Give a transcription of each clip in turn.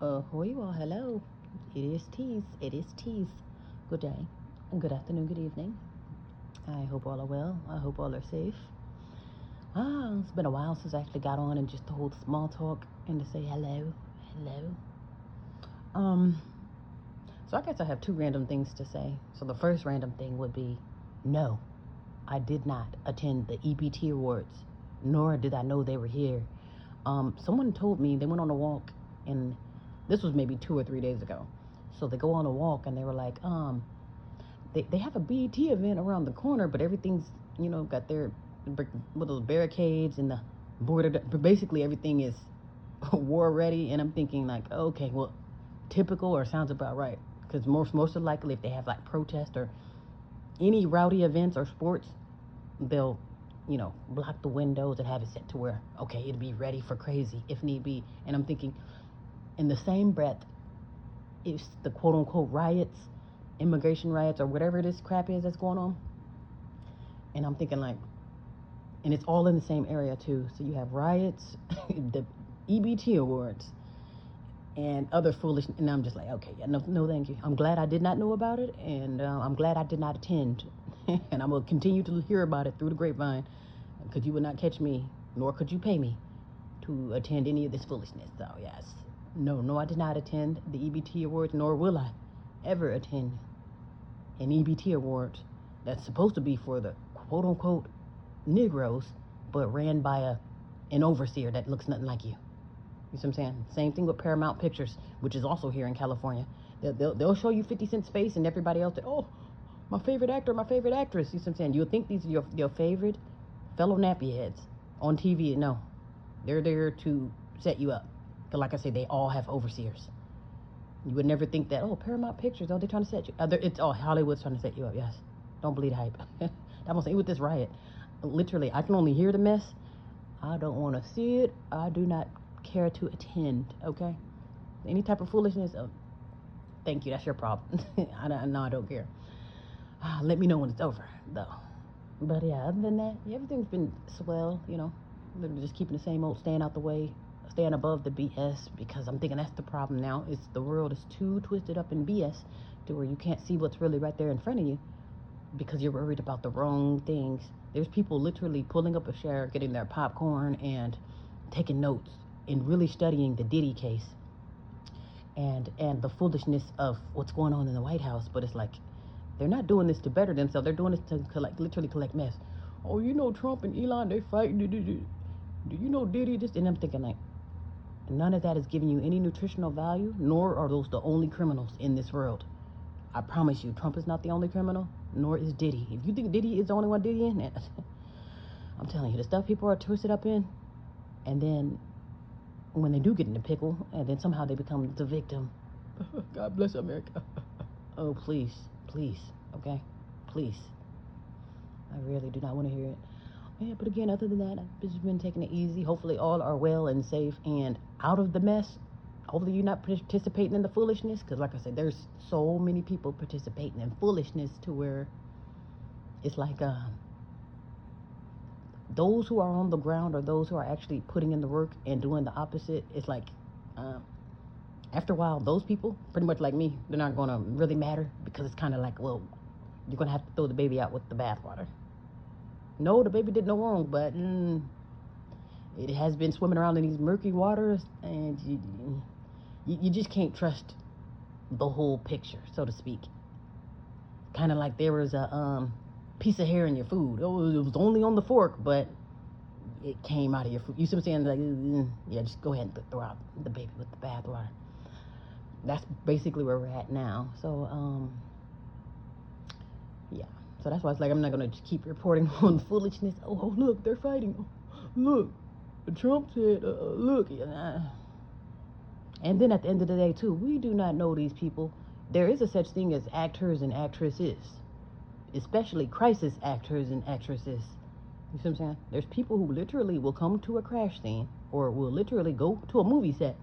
Well, hello. It is Teece. It is Teece. Good day, good afternoon, good evening. I hope all are well. I hope all are safe. It's been a while since I actually got on and just to hold small talk and to say hello, hello. Um, so I guess I have two random things to say. So the first random thing would be, no, I did not attend the EBT Awards, nor did I know they were here. Someone told me they went on a walk, and this was maybe 2 or 3 days ago. So they go on a walk and they were like, they have a BET event around the corner, but everything's, got their with those barricades and the border. But basically, everything is war ready. And I'm thinking like, okay, well, typical or sounds about right. Because most likely, if they have like protest or any rowdy events or sports, they'll, block the windows and have it set to where, okay, it'll be ready for crazy if need be. And I'm thinking, in the same breath, if the quote unquote riots, immigration riots, or whatever this crap is that's going on, and I'm thinking like, and it's all in the same area too. So you have riots, the EBT awards, and other foolish. And I'm just like, okay, yeah, no, thank you. I'm glad I did not know about it, and I'm glad I did not attend. And I'm gonna continue to hear about it through the grapevine, because you would not catch me, nor could you pay me to attend any of this foolishness. So yes, no, I did not attend the EBT awards, nor will I ever attend an EBT award that's supposed to be for the quote unquote Negroes, but ran by an overseer that looks nothing like you. You see what I'm saying? Same thing with Paramount Pictures, which is also here in California. They'll show you 50 Cent's face and everybody else that, oh, my favorite actor, my favorite actress. You see what I'm saying? You'll think these are your favorite fellow nappy heads on TV. No, they're there to set you up. Because like I say, they all have overseers. You would never think that, oh, Paramount Pictures, oh, they're trying to set you up. It's Hollywood's trying to set you up, yes. Don't believe the hype. I'm going to say with this riot, literally, I can only hear the mess. I don't want to see it. I do not care to attend, okay? Any type of foolishness, thank you, that's your problem. I don't care. Let me know when it's over, though. But yeah, other than that, everything's been swell, literally just keeping the same old, staying out the way, staying above the BS, because I'm thinking that's the problem now. Is the world is too twisted up in BS to where you can't see what's really right there in front of you because you're worried about the wrong things. There's people literally pulling up a chair, getting their popcorn and taking notes and really studying the Diddy case and the foolishness of what's going on in the White House. But it's like, they're not doing this to better themselves. They're doing this to literally collect mess. Oh, Trump and Elon, they fighting. Do you know Diddy? And I'm thinking like, none of that is giving you any nutritional value, nor are those the only criminals in this world. I promise you, Trump is not the only criminal, nor is Diddy. If you think Diddy is the only one Diddying, I'm telling you, the stuff people are twisted up in, and then when they do get in a pickle, and then somehow they become the victim. God bless America. Oh, please, okay? Please. I really do not want to hear it. Yeah, but again, other than that, I've just been taking it easy. Hopefully all are well and safe and out of the mess. Hopefully you're not participating in the foolishness, because like I said, there's so many people participating in foolishness to where it's like those who are on the ground or those who are actually putting in the work and doing the opposite, it's like after a while, those people, pretty much like me, they're not going to really matter, because it's kind of like, well, you're going to have to throw the baby out with the bathwater. No, the baby did no wrong, but it has been swimming around in these murky waters, and you just can't trust the whole picture, so to speak. Kind of like there was a piece of hair in your food. Oh, it was only on the fork, but it came out of your food. You see what I'm saying? Like, yeah, just go ahead and throw out the baby with the bathwater. That's basically where we're at now. So, yeah. So that's why it's like I'm not going to just keep reporting on foolishness. Oh, look, they're fighting. Oh, look, Trump said, look. And then at the end of the day, too, we do not know these people. There is a such thing as actors and actresses, especially crisis actors and actresses. You see what I'm saying? There's people who literally will come to a crash scene or will literally go to a movie set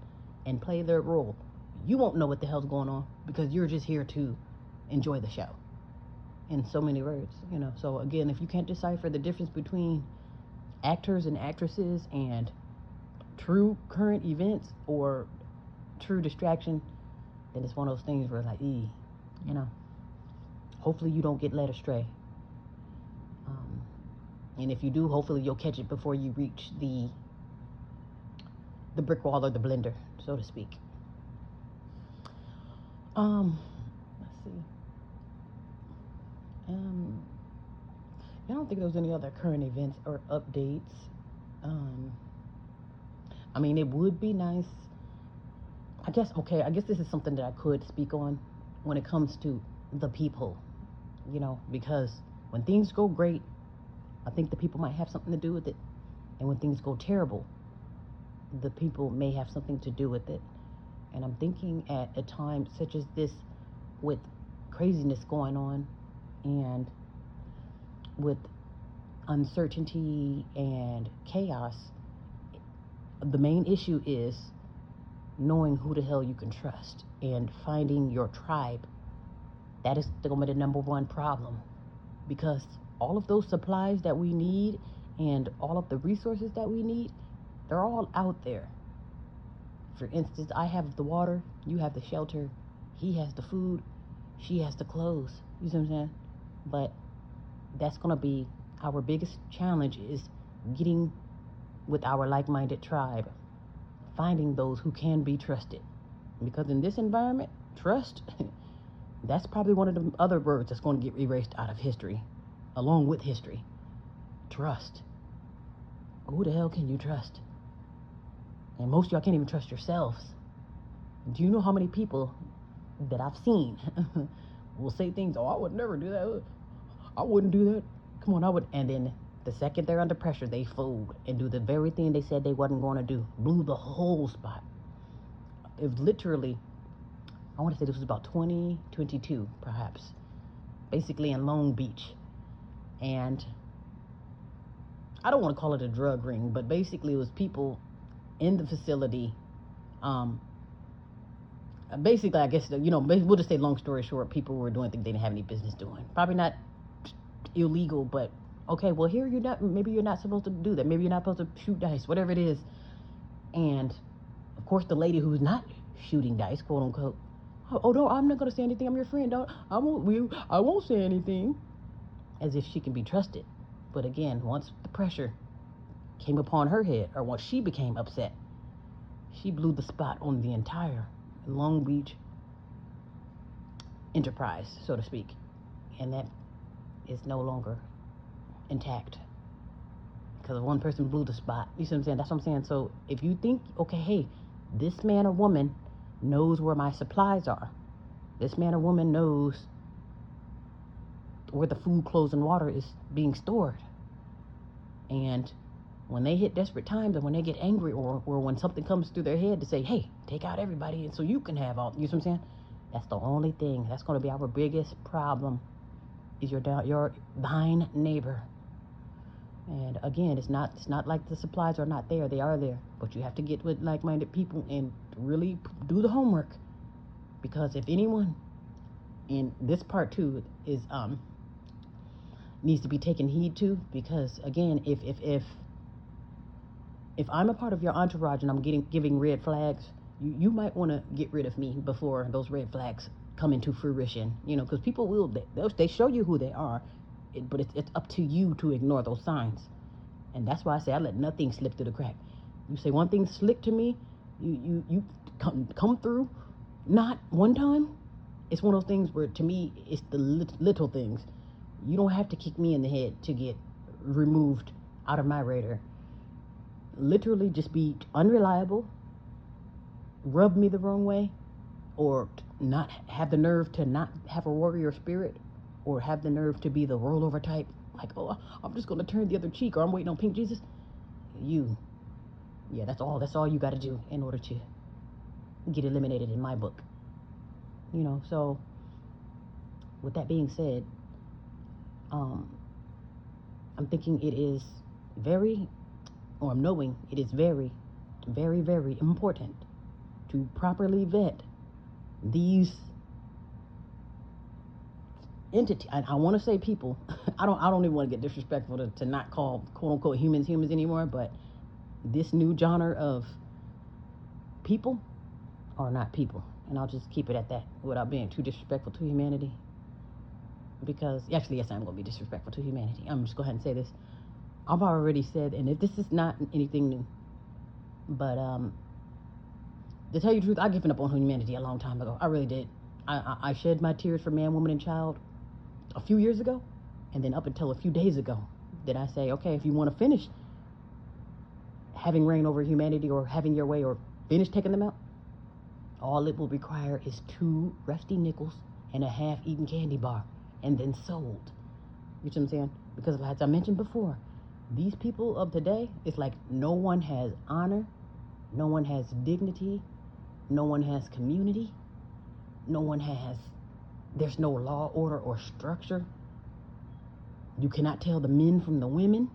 and play their role. You won't know what the hell's going on because you're just here to enjoy the show. In so many words, So again, if you can't decipher the difference between actors and actresses and true current events or true distraction, then it's one of those things where like, you know, hopefully you don't get led astray. And if you do, hopefully you'll catch it before you reach the brick wall or the blender, so to speak. Let's see. I don't think there's any other current events or updates. I mean, it would be nice. I guess this is something that I could speak on when it comes to the people, you know, because when things go great, I think the people might have something to do with it. And when things go terrible, the people may have something to do with it. And I'm thinking at a time such as this, with craziness going on and with uncertainty and chaos, the main issue is knowing who the hell you can trust and finding your tribe. That is going to be the number one problem, because all of those supplies that we need and all of the resources that we need, they're all out there. For instance, I have the water, you have the shelter, he has the food, she has the clothes. You see what I'm saying? But that's going to be our biggest challenge, is getting with our like-minded tribe, finding those who can be trusted. Because in this environment, trust, that's probably one of the other words that's going to get erased out of history, along with history. Trust. Who the hell can you trust? And most of y'all can't even trust yourselves. Do you know how many people that I've seen will say things, oh, I would never do that. I wouldn't do that. Come on, I would. And then the second they're under pressure, they fold and do the very thing they said they wasn't going to do. Blew the whole spot. It was literally, I want to say this was about 2022, perhaps. Basically in Long Beach. And I don't want to call it a drug ring, but basically it was people in the facility. Basically, I guess, you know, we'll just say long story short, people were doing things they didn't have any business doing. Probably not illegal, but okay, well, here maybe you're not supposed to do that. Maybe you're not supposed to shoot dice, whatever it is. And of course, the lady who's not shooting dice, quote unquote, oh no, I'm not going to say anything. I'm your friend. I won't say anything. As if she can be trusted. But again, once the pressure came upon her head, or once she became upset, she blew the spot on the entire Long Beach enterprise, so to speak. And that is no longer intact, because one person blew the spot. You see what I'm saying? That's what I'm saying. So if you think, okay, hey, this man or woman knows where my supplies are, this man or woman knows where the food, clothes, and water is being stored, and when they hit desperate times, and when they get angry, or when something comes through their head to say, hey, take out everybody and so you can have all, you know what I'm saying? That's the only thing that's going to be our biggest problem, is your thine neighbor. And again, it's not like the supplies are not there. They are there, but you have to get with like-minded people and really do the homework. Because if anyone, in this part too is needs to be taken heed to, because again, if I'm a part of your entourage and I'm giving red flags, you might want to get rid of me before those red flags come into fruition. You know, because people will, they show you who they are, but it's up to you to ignore those signs. And that's why I say I let nothing slip through the crack. You say one thing slick to me, you come through, not one time. It's one of those things where, to me, it's the little things. You don't have to kick me in the head to get removed out of my radar. Literally just be unreliable, rub me the wrong way, or not have the nerve to not have a warrior spirit, or have the nerve to be the rollover type, like, oh, I'm just going to turn the other cheek, or I'm waiting on Pink Jesus. That's all you got to do in order to get eliminated in my book. You know, so with that being said, I'm thinking it is I'm knowing it is very, very, very important to properly vet these entities. I want to say people. I don't even want to get disrespectful to not call quote unquote humans anymore, but this new genre of people, are not people. And I'll just keep it at that without being too disrespectful to humanity. Because, actually, yes, I'm going to be disrespectful to humanity. I'm just go ahead and say this. I've already said, and if this is not anything new, but to tell you the truth, I've given up on humanity a long time ago. I really did. I shed my tears for man, woman, and child a few years ago, and then up until a few days ago did I say, okay, if you want to finish having reign over humanity or having your way or finish taking them out, all it will require is 2 rusty nickels and a half-eaten candy bar, and then sold. You see what I'm saying? Because as I mentioned before, these people of today, it's like no one has honor, no one has dignity, no one has community, there's no law, order, or structure. You cannot tell the men from the women.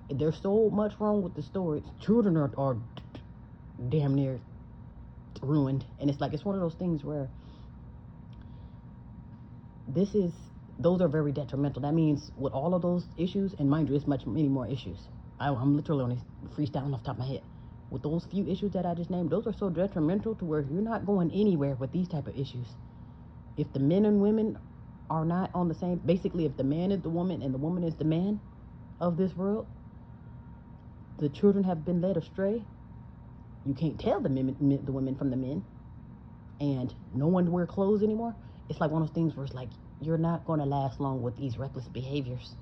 There's so much wrong with the story. Children are damn near ruined. And it's like, it's one of those things where those are very detrimental. That means with all of those issues, and mind you, it's many more issues. I'm literally only freestyling off the top of my head. With those few issues that I just named, those are so detrimental to where you're not going anywhere with these type of issues. If the men and women are not on the same, basically if the man is the woman and the woman is the man of this world, the children have been led astray. You can't tell the women from the men, and no one wear clothes anymore. It's like one of those things where it's like, you're not going to last long with these reckless behaviors.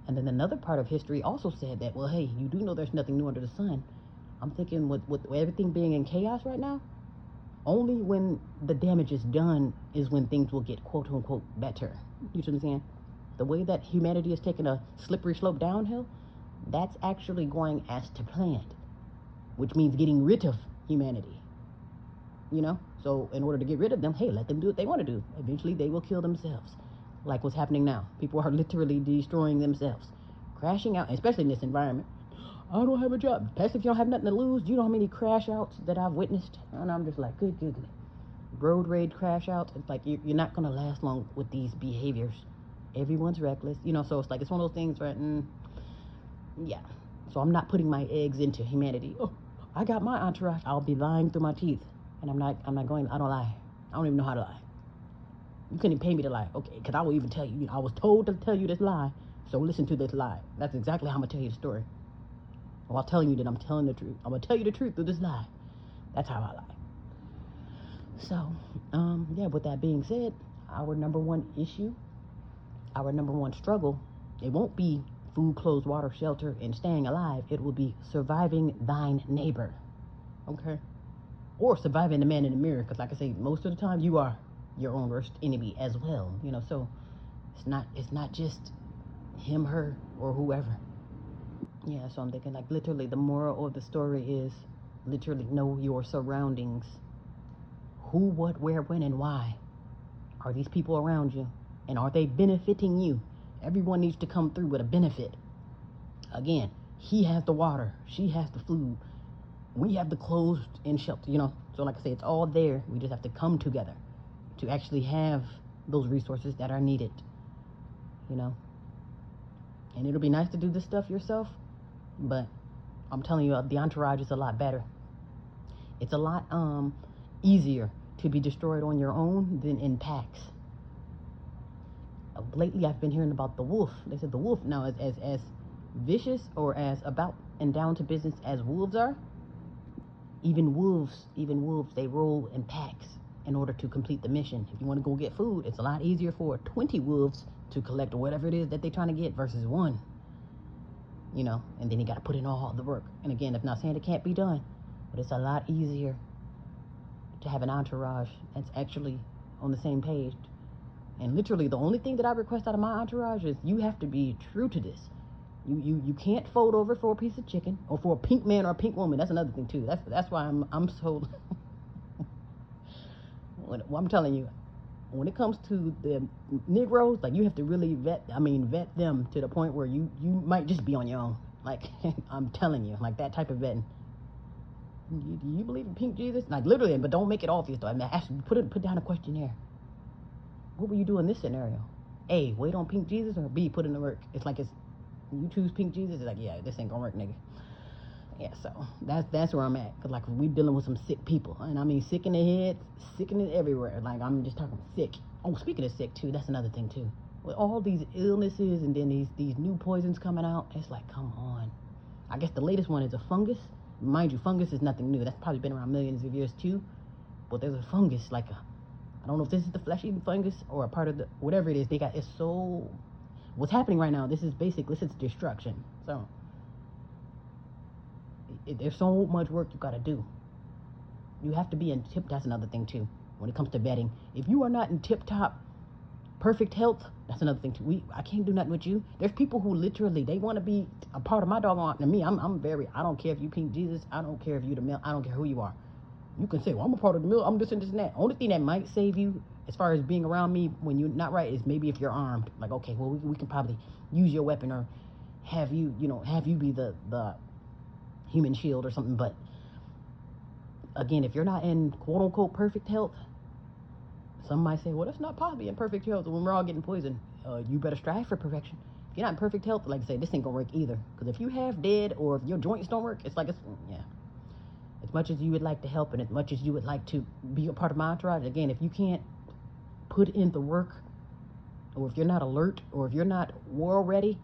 And then another part of history also said that, well, hey, you do know there's nothing new under the sun. I'm thinking with everything being in chaos right now, only when the damage is done is when things will get quote unquote better. You see what I'm saying? The way that humanity is taking a slippery slope downhill, that's actually going as to planned, which means getting rid of humanity. You know? So in order to get rid of them, hey, let them do what they want to do. Eventually they will kill themselves. Like what's happening now. People are literally destroying themselves. Crashing out, especially in this environment. I don't have a job. Especially if you don't have nothing to lose. Do you know how many crash outs that I've witnessed? And I'm just like, good goodness. Road rage crash outs. It's like you're not going to last long with these behaviors. Everyone's reckless. You know, so it's like, it's one of those things where, yeah. So I'm not putting my eggs into humanity. Oh, I got my entourage. I'll be lying through my teeth. And I'm not going, I don't lie. I don't even know how to lie. You couldn't even pay me to lie. Okay, because I will even tell you, I was told to tell you this lie. So listen to this lie. That's exactly how I'm going to tell you the story. While telling you that I'm telling the truth. I'm going to tell you the truth through this lie. That's how I lie. So, yeah, with that being said, our number one issue, our number one struggle, it won't be food, clothes, water, shelter, and staying alive. It will be surviving thine neighbor. Okay? Or surviving the man in the mirror. Because like I say, most of the time you are your own worst enemy as well. You know, so it's not just him, her, or whoever. Yeah, so I'm thinking like literally the moral of the story is literally know your surroundings. Who, what, where, when, and why. Are these people around you? And are they benefiting you? Everyone needs to come through with a benefit. Again, he has the water. She has the food. We have the clothes and shelter, you know. So like I say, it's all there. We just have to come together to actually have those resources that are needed, you know. And it'll be nice to do this stuff yourself, but I'm telling you, the entourage is a lot better. It's a lot easier to be destroyed on your own than in packs. Lately, I've been hearing about the wolf. They said the wolf now is as vicious or as about and down to business as wolves are. Even wolves, they roll in packs in order to complete the mission. If you want to go get food, it's a lot easier for 20 wolves to collect whatever it is that they're trying to get versus one. You know, and then you got to put in all the work. And again, I'm not saying it can't be done, but it's a lot easier to have an entourage that's actually on the same page. And literally, the only thing that I request out of my entourage is you have to be true to this. You can't fold over for a piece of chicken or for a pink man or a pink woman. That's another thing too. That's why I'm so. Well, I'm telling you, when it comes to the Negroes, like you have to really vet them to the point where you might just be on your own. Like I'm telling you, like that type of vetting. Do you believe in pink Jesus? Like literally, but don't make it obvious though. I mean, put down a questionnaire. What will you do in this scenario? A, wait on pink Jesus, or B, put in the work. It's like you choose pink Jesus. It's like, yeah, this ain't gonna work, nigga. Yeah, so that's where I'm at. Cause like we dealing with some sick people, and I mean sick in the head, sick in it everywhere. Like I'm just talking sick. Oh, speaking of sick too, that's another thing too. With all these illnesses and then these new poisons coming out, it's like, come on. I guess the latest one is a fungus. Mind you, fungus is nothing new. That's probably been around millions of years too. But there's a fungus, like I don't know if this is the flesh-eating fungus or a part of the whatever it is. They got it's so. What's happening right now? This is destruction. So there's so much work you got to do. You have to be in tip. That's another thing too. When it comes to vetting, if you are not in tip-top, perfect health, that's another thing too. I can't do nothing with you. There's people who literally they want to be a part of my doggone. And me, I'm very. I don't care if you pink Jesus. I don't care if you the male. I don't care who you are. You can say, well, I'm a part of the mill. I'm this and this and that. Only thing that might save you as far as being around me when you're not right is maybe if you're armed. Like, okay, well, we can probably use your weapon or have you be the human shield or something. But again, if you're not in quote unquote perfect health, some might say, well, that's not possibly in perfect health when we're all getting poisoned. You better strive for perfection. If you're not in perfect health, like I say, this ain't gonna work either. Because if you have dead or if your joints don't work, it's yeah. As much as you would like to help and as much as you would like to be a part of my entourage, again, if you can't put in the work, or if you're not alert, or if you're not war ready,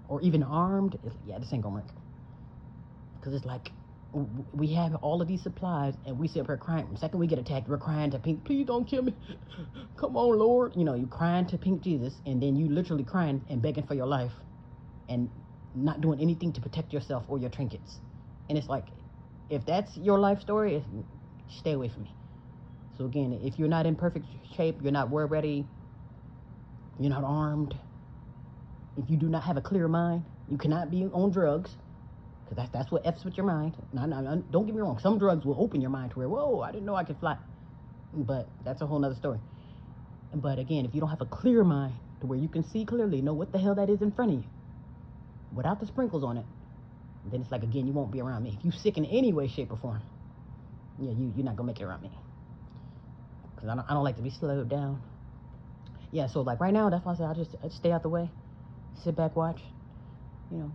or even armed, yeah, this ain't gonna work. Because it's like, we have all of these supplies, and we sit up here crying. The second we get attacked, we're crying to Pink, please don't kill me. Come on, Lord. You know, you crying to Pink Jesus, and then you literally crying and begging for your life, and not doing anything to protect yourself or your trinkets. And it's like, if that's your life story, stay away from me. So again, if you're not in perfect shape, you're not war ready, you're not armed, if you do not have a clear mind, you cannot be on drugs, because that's what F's with your mind. Now, don't get me wrong, some drugs will open your mind to where, whoa, I didn't know I could fly. But that's a whole nother story. But again, if you don't have a clear mind to where you can see clearly, know what the hell that is in front of you, without the sprinkles on it, then it's like, again, you won't be around me. If you sick in any way, shape, or form, yeah, you're not gonna make it around me. Because I don't like to be slowed down. Yeah, so like right now, that's why I say I just stay out the way, sit back, watch, you know,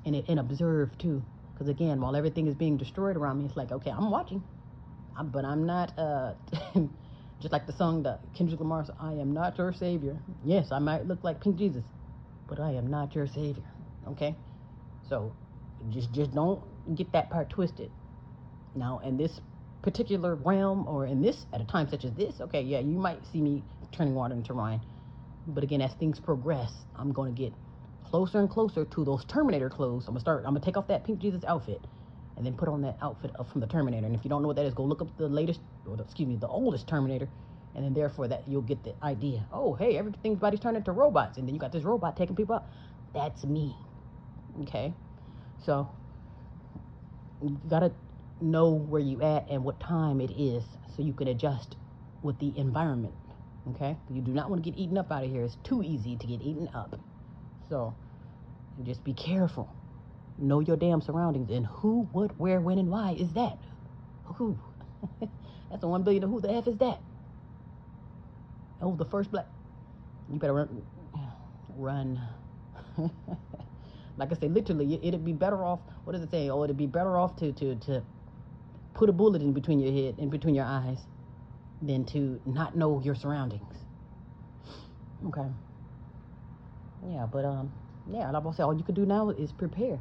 and observe too. Because again, while everything is being destroyed around me, it's like, okay, I'm watching, but I'm not. Just like the song that Kendrick Lamar said, I am not your savior. Yes, I might look like Pink Jesus, but I am not your savior. Okay. So just don't get that part twisted. Now, in this particular realm, or in this, at a time such as this, okay, yeah, you might see me turning water into wine. But again, as things progress, I'm going to get closer and closer to those Terminator clothes. I'm going to take off that Pink Jesus outfit and then put on that outfit from the Terminator. And if you don't know what that is, go look up the oldest Terminator. And then therefore that you'll get the idea. Oh, hey, everybody's turning into robots. And then you got this robot taking people out. That's me. Okay, so you gotta know where you at and what time it is so you can adjust with the environment. Okay, you do not want to get eaten up out of here. It's too easy to get eaten up. So just be careful. Know your damn surroundings and who, what, where, when, and why is that? Who? That's the 1 billion. Who the F is that? Oh, the first black. You better run. Like I say, literally, it'd be better off. What does it say? Oh, it'd be better off to put a bullet in between your head, in between your eyes, than to not know your surroundings. Okay. Yeah, but yeah, like I say, all you can do now is prepare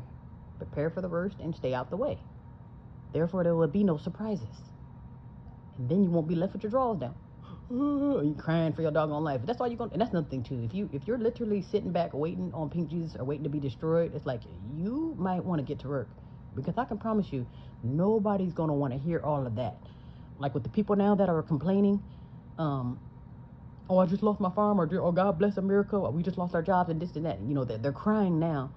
for the worst and stay out the way. Therefore, there will be no surprises, and then you won't be left with your drawers down. You crying for your doggone life. That's all you're gonna. And that's another thing too. If you're literally sitting back waiting on Pink Jesus or waiting to be destroyed, it's like you might want to get to work, because I can promise you, nobody's gonna want to hear all of that. Like with the people now that are complaining, oh, I just lost my farm, or oh, God bless America, or we just lost our jobs and this and that. You know, they're crying now.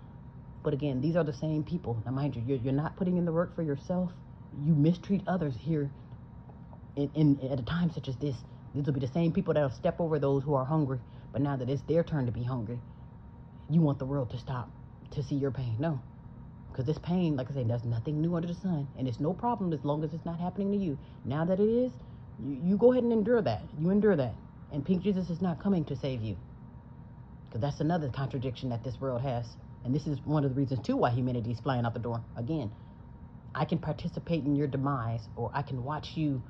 But again, these are the same people. Now, mind you, you're not putting in the work for yourself. You mistreat others here. At a time such as this. These will be the same people that will step over those who are hungry. But now that it's their turn to be hungry, you want the world to stop to see your pain. No. Because this pain, like I said, there's nothing new under the sun. And it's no problem as long as it's not happening to you. Now that it is, you go ahead and endure that. You endure that. And Pink Jesus is not coming to save you. Because that's another contradiction that this world has. And this is one of the reasons, too, why humanity is flying out the door. Again, I can participate in your demise, or I can watch you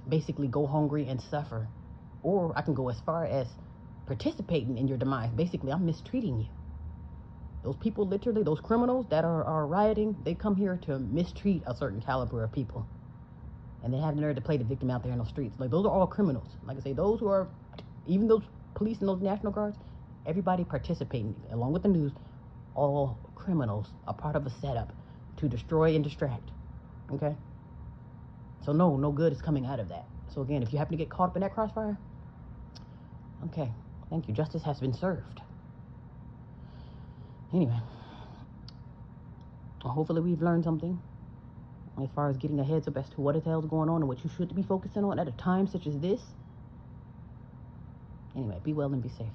basically go hungry and suffer. Or I can go as far as participating in your demise. Basically, I'm mistreating you. Those people, literally, those criminals that are rioting, they come here to mistreat a certain caliber of people. And they have the nerve to play the victim out there in the streets. Like, those are all criminals. Like I say, those who are, even those police and those National Guards, everybody participating, along with the news, all criminals, a part of a setup to destroy and distract. Okay? So no good is coming out of that. So again, if you happen to get caught up in that crossfire, okay, thank you. Justice has been served. Anyway, well, hopefully we've learned something as far as getting a heads up as to what the hell's going on and what you should be focusing on at a time such as this. Anyway, be well and be safe.